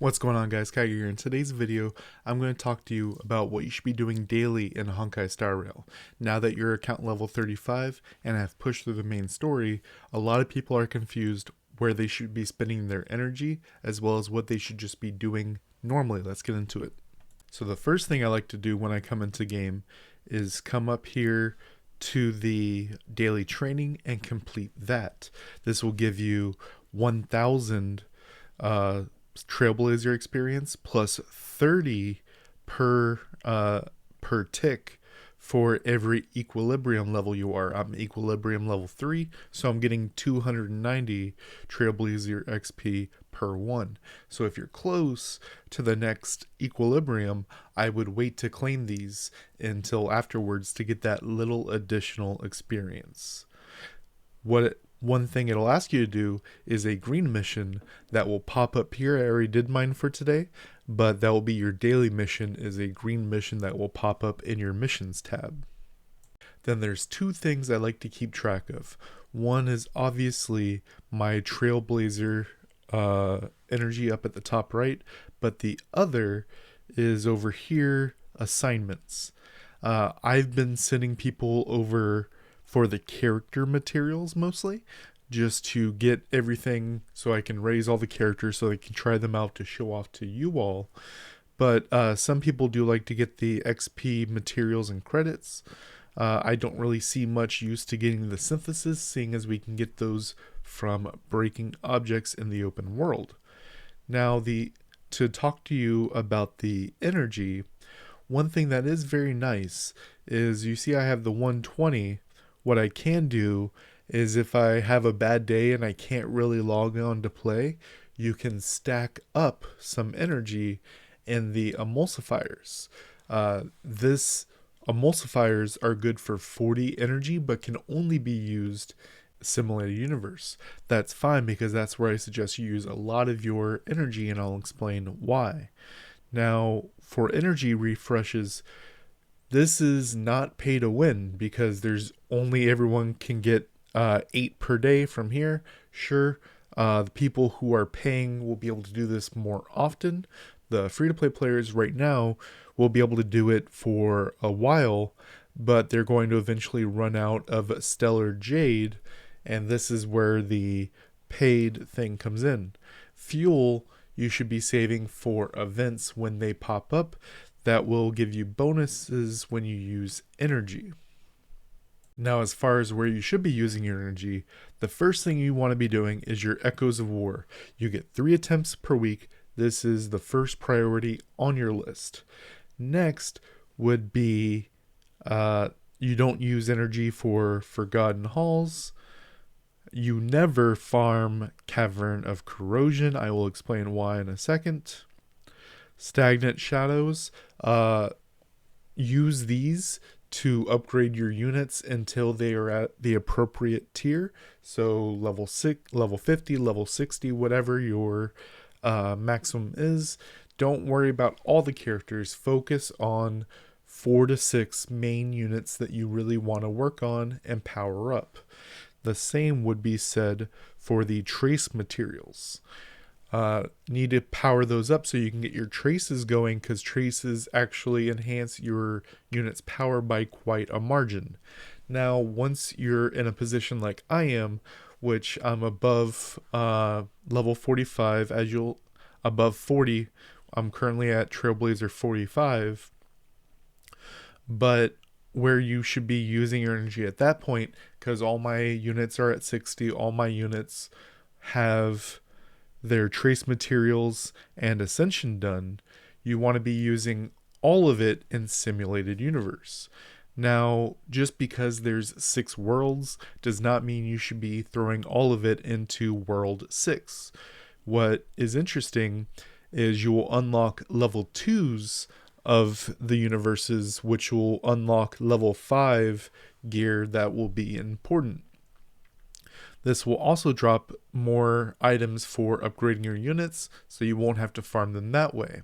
What's going on, guys? Kaiger here. In today's video, I'm going to talk to you about what you should be doing daily in Honkai Star Rail. Now that you're account level 35 and have pushed through the main story, a lot of people are confused where they should be spending their energy as well as what they should just be doing normally. Let's get into it. So the first thing I like to do when I come into game is come up here to the daily training and complete that. This will give you 1,000 Trailblazer experience plus 30 per tick for every equilibrium level you are. I'm equilibrium level 3, so I'm getting 290 Trailblazer XP per one. So if you're close to the next equilibrium, I would wait to claim these until afterwards to get that little additional experience. One thing it'll ask you to do is a green mission that will pop up here. I already did mine for today, but that will be your daily mission, is a green mission that will pop up in your missions tab. Then there's two things I like to keep track of. One is obviously my Trailblazer energy up at the top right, but the other is over here, assignments. I've been sending people over for the character materials mostly, just to get everything so I can raise all the characters so I can try them out to show off to you all. But some people do like to get the XP materials and credits. I don't really see much use to getting the synthesis, seeing as we can get those from breaking objects in the open world. Now, to talk to you about the energy, one thing that is very nice is you see I have the 120. What I can do is if I have a bad day and I can't really log on to play, you can stack up some energy in the emulsifiers. This emulsifiers are good for 40 energy, but can only be used simulated universe. That's fine, because that's where I suggest you use a lot of your energy, and I'll explain why. Now, for energy refreshes, this is not pay to win, because there's only everyone can get 8 per day from here. Sure, the people who are paying will be able to do this more often. The free-to-play players right now will be able to do it for a while, but they're going to eventually run out of Stellar Jade, and this is where the paid thing comes in. Fuel you should be saving for events when they pop up that will give you bonuses when you use energy. Now, as far as where you should be using your energy, the first thing you want to be doing is your Echoes of War. You get 3 attempts per week. This is the first priority on your list. Next would be you don't use energy for Forgotten Halls. You never farm Cavern of Corrosion. I will explain why in a second. Stagnant Shadows, use these to upgrade your units until they are at the appropriate tier. So level 6, level 50, level 60, whatever your maximum is. Don't worry about all the characters. Focus on 4 to 6 main units that you really want to work on and power up. The same would be said for the trace materials. Need to power those up so you can get your traces going, because traces actually enhance your unit's power by quite a margin. Now, once you're in a position like I am, which I'm above level 45, above 40, I'm currently at Trailblazer 45, but where you should be using your energy at that point, because all my units are at 60, all my units have their trace materials and ascension done, you want to be using all of it in simulated universe. Now, just because there's 6 worlds does not mean you should be throwing all of it into world 6. What is interesting is you will unlock level 2s of the universes, which will unlock level 5 gear that will be important. This will also drop more items for upgrading your units, so you won't have to farm them that way.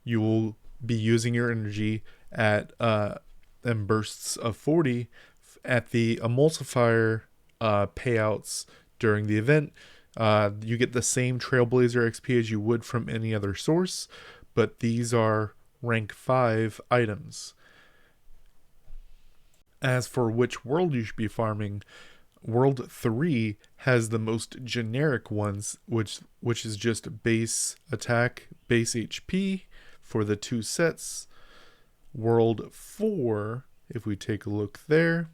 You will be using your energy at in bursts of 40 at the emulsifier payouts during the event. You get the same Trailblazer XP as you would from any other source, but these are rank 5 items. As for which world you should be farming, World 3 has the most generic ones, which is just base attack, base HP for the 2 sets. World 4, if we take a look there,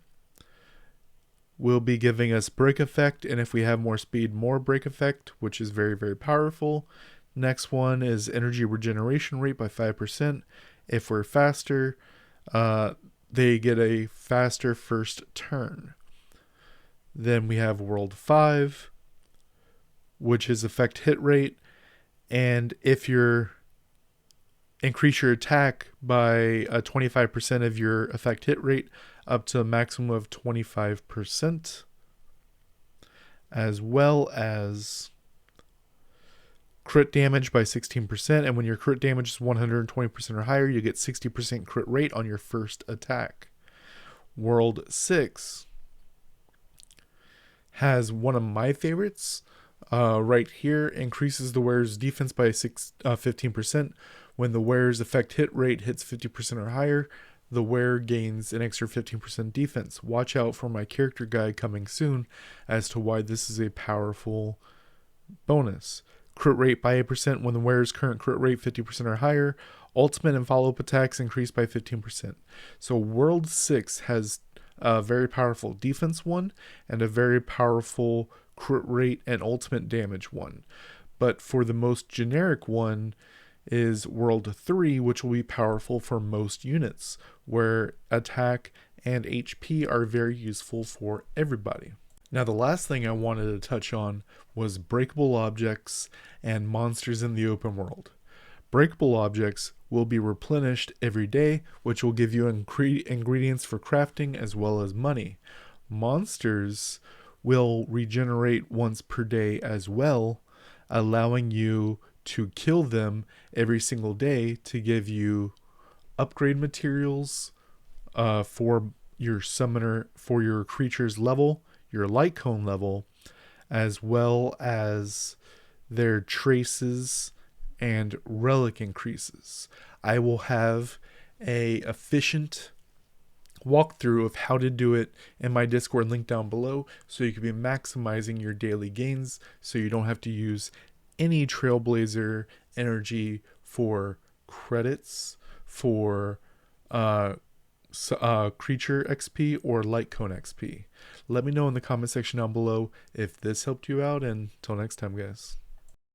will be giving us break effect, and if we have more speed, more break effect, which is very, very powerful. Next one is energy regeneration rate by 5%. If we're faster, they get a faster first turn. Then we have World 5, which is effect hit rate, and if you increase your attack by 25% of your effect hit rate up to a maximum of 25%, as well as crit damage by 16%, and when your crit damage is 120% or higher, you get 60% crit rate on your first attack. World 6 has one of my favorites right here. Increases the wearer's defense by 15%. When the wearer's effect hit rate hits 50% or higher, the wearer gains an extra 15% defense. Watch out for my character guide coming soon as to why this is a powerful bonus. Crit rate by 8% when the wearer's current crit rate 50% or higher. Ultimate and follow-up attacks increase by 15%. So World 6 has a very powerful defense one and a very powerful crit rate and ultimate damage one. But for the most generic one is World 3, which will be powerful for most units, where attack and HP are very useful for everybody. Now, the last thing I wanted to touch on was breakable objects and monsters in the open world. Breakable objects will be replenished every day, which will give you ingredients for crafting as well as money. Monsters will regenerate once per day as well, allowing you to kill them every single day to give you upgrade materials for your summoner, for your creature's level, your light cone level, as well as their traces and relic increases. I will have a efficient walkthrough of how to do it in my Discord link down below, so you can be maximizing your daily gains so you don't have to use any Trailblazer energy for credits, for creature XP or light cone XP. Let me know in the comment section down below if this helped you out, and until next time, guys.